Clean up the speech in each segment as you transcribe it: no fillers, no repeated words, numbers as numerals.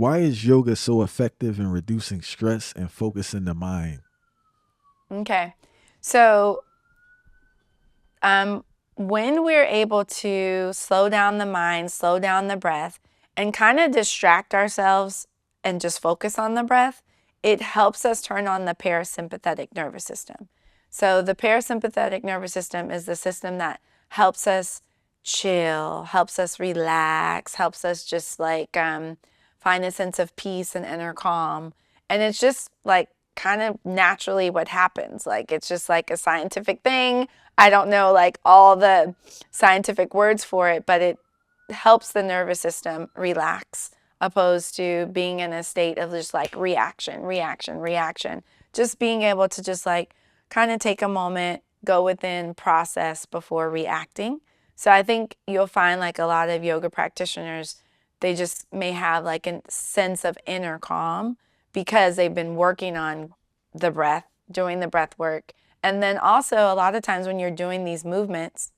Why is yoga so effective in reducing stress and focusing the mind? Okay. So, um, when we're able to slow down the mind, slow down the breath, and kind of distract ourselves and just focus on the breath, it helps us turn on the parasympathetic nervous system. So, the parasympathetic nervous system is the system that helps us chill, helps us relax, helps us just find a sense of peace and inner calm. And it's just like kind of naturally what happens. Like it's just like a scientific thing. I don't know like all the scientific words for it, but it helps the nervous system relax opposed to being in a state of just like reaction, reaction, reaction. Just being able to just like kind of take a moment, go within, process before reacting. So I think you'll find like a lot of yoga practitioners, they just may have like a sense of inner calm because they've been working on the breath, doing the breath work. And then also, a lot of times when you're doing these movements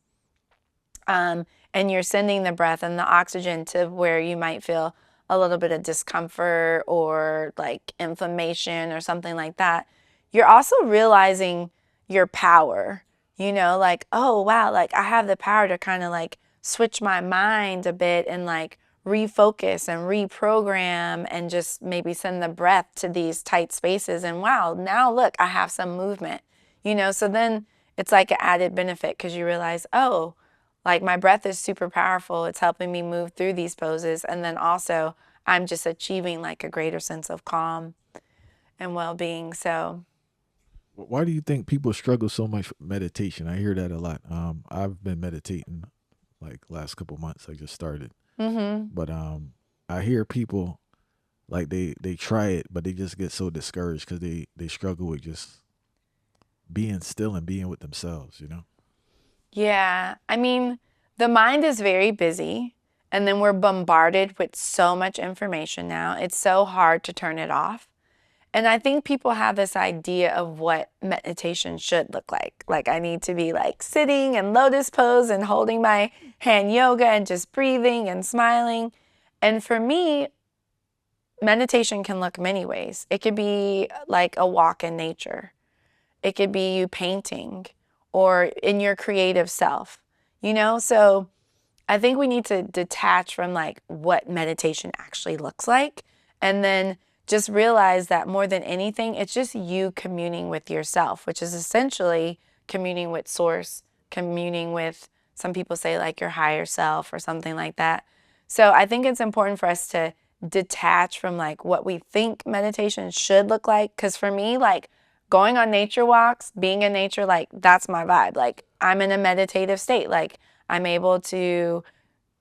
and you're sending the breath and the oxygen to where you might feel a little bit of discomfort or like inflammation or something like that, you're also realizing your power. Like, oh, wow, like I have the power to kind of like switch my mind a bit and like refocus and reprogram and just maybe send the breath to these tight spaces. And wow, now look, I have some movement. So then it's like an added benefit because you realize, oh, like my breath is super powerful. It's helping me move through these poses. And then also, I'm just achieving like a greater sense of calm and well being. So, Why do you think people struggle so much with meditation? I hear that a lot. I've been meditating like last couple months. I just started, mm-hmm. but I hear people like they try it, but they just get so discouraged because they struggle with just being still and being with themselves. You know. Yeah. I mean, the mind is very busy, and then we're bombarded with so much information now. It's so hard to turn it off. And I think people have this idea of what meditation should look like. Like, I need to be like sitting in lotus pose and holding my hand yoga and just breathing and smiling. And for me, meditation can look many ways. It could be like a walk in nature, it could be you painting or in your creative self. So I think we need to detach from like what meditation actually looks like and then just realize that more than anything, it's just you communing with yourself, which is essentially communing with source, communing with some people say like your higher self or something like that. So I think it's important for us to detach from like what we think meditation should look like. Cause for me, like going on nature walks, being in nature, like that's my vibe. Like I'm in a meditative state. Like I'm able to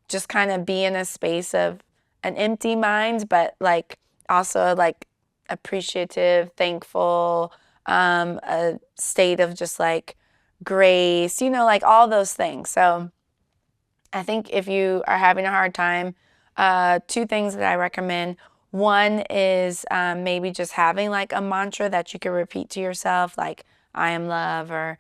just kind of be in a space of an empty mind, but like also like appreciative, thankful, a state of just like grace, like all those things. So I think if you are having a hard time, two things that I recommend. One is maybe just having like a mantra that you can repeat to yourself, like I am love, or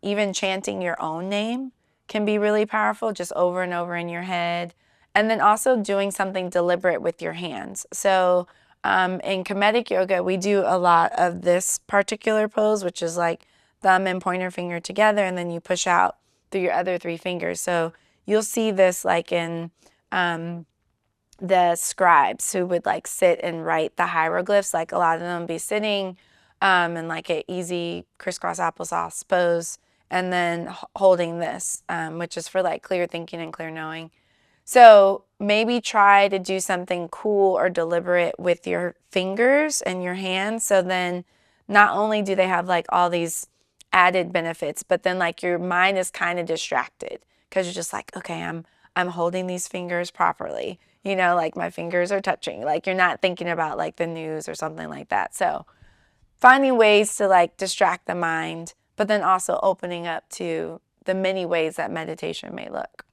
even chanting your own name can be really powerful, just over and over in your head. And then also doing something deliberate with your hands. So in Kemetic yoga, we do a lot of this particular pose, which is like thumb and pointer finger together, and then you push out through your other three fingers. So you'll see this like in the scribes who would like sit and write the hieroglyphs. Like a lot of them be sitting in like an easy crisscross applesauce pose and then holding this, which is for like clear thinking and clear knowing. So maybe try to do something cool or deliberate with your fingers and your hands. So then not only do they have like all these added benefits, but then like your mind is kind of distracted because you're just like, okay, I'm holding these fingers properly. Like my fingers are touching. Like you're not thinking about like the news or something like that. So finding ways to like distract the mind, but then also opening up to the many ways that meditation may look.